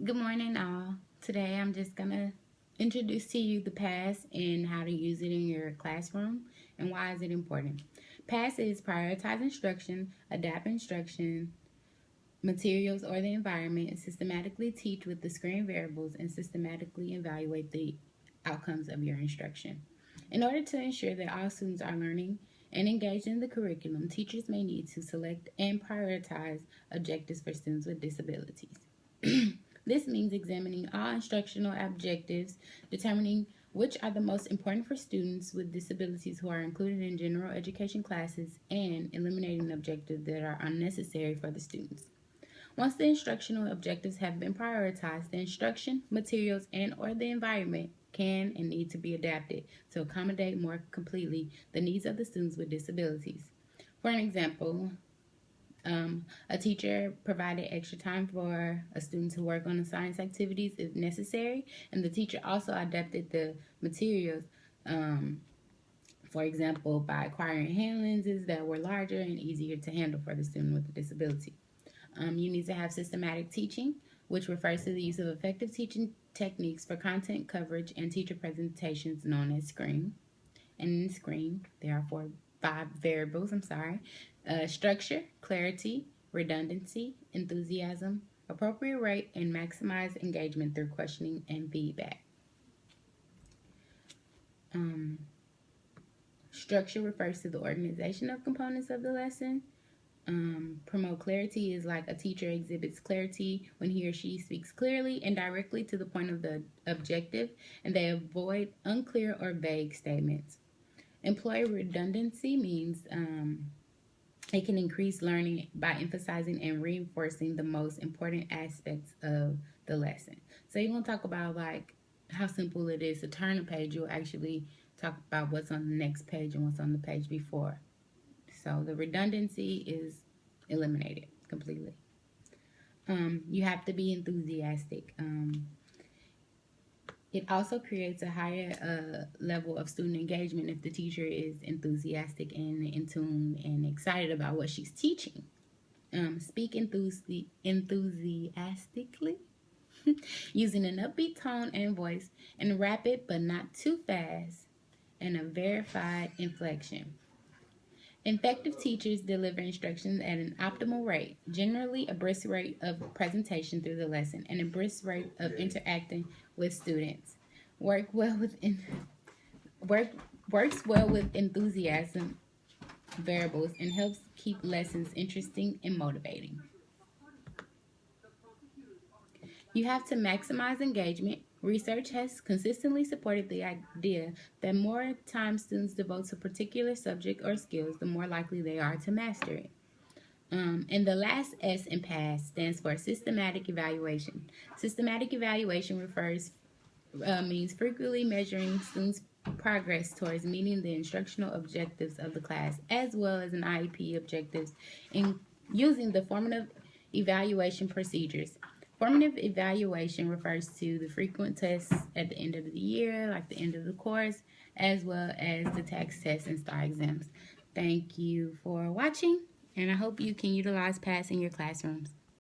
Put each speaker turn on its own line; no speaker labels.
Good morning, all. Today I'm just going to introduce to you the PASS and how to use it in your classroom and why is it important. PASS is prioritize instruction, adapt instruction, materials or the environment, systematically teach with the screen variables, and systematically evaluate the outcomes of your instruction. In order to ensure that all students are learning and engaged in the curriculum, teachers may need to select and prioritize objectives for students with disabilities. This means examining all instructional objectives, determining which are the most important for students with disabilities who are included in general education classes, and eliminating objectives that are unnecessary for the students. Once the instructional objectives have been prioritized, the instruction, materials, and or the environment can and need to be adapted to accommodate more completely the needs of the students with disabilities. For an example, a teacher provided extra time for a student to work on the science activities if necessary, and the teacher also adapted the materials, for example, by acquiring hand lenses that were larger and easier to handle for the student with a disability. You need to have systematic teaching, which refers to the use of effective teaching techniques for content coverage and teacher presentations known as SCREAM. And in SCREAM, there are five variables, structure, clarity, redundancy, enthusiasm, appropriate rate, and maximize engagement through questioning and feedback. Structure refers to the organization of components of the lesson. Promote clarity is like a teacher exhibits clarity when he or she speaks clearly and directly to the point of the objective, and they avoid unclear or vague statements. Employ redundancy means it can increase learning by emphasizing and reinforcing the most important aspects of the lesson. So you're going to talk about like how simple it is to turn a page. You'll actually talk about what's on the next page and what's on the page before. So the redundancy is eliminated completely. You have to be enthusiastic. It also creates a higher level of student engagement if the teacher is enthusiastic and in tune and excited about what she's teaching. Speak enthusiastically, using an upbeat tone and voice, and rapid but not too fast, and a verified inflection. Effective teachers deliver instructions at an optimal rate, generally a brisk rate of presentation through the lesson and a brisk rate of interacting with students. Works well with enthusiasm variables and helps keep lessons interesting and motivating. You have to maximize engagement. Research has consistently supported the idea that more time students devote to a particular subject or skills, the more likely they are to master it. And the last S in PASS stands for systematic evaluation. Systematic evaluation means frequently measuring students' progress towards meeting the instructional objectives of the class, as well as an IEP objectives, in using the formative evaluation procedures. Formative evaluation refers to the frequent tests at the end of the year, like the end of the course, as well as the tax tests and STAR exams. Thank you for watching, and I hope you can utilize PASS in your classrooms.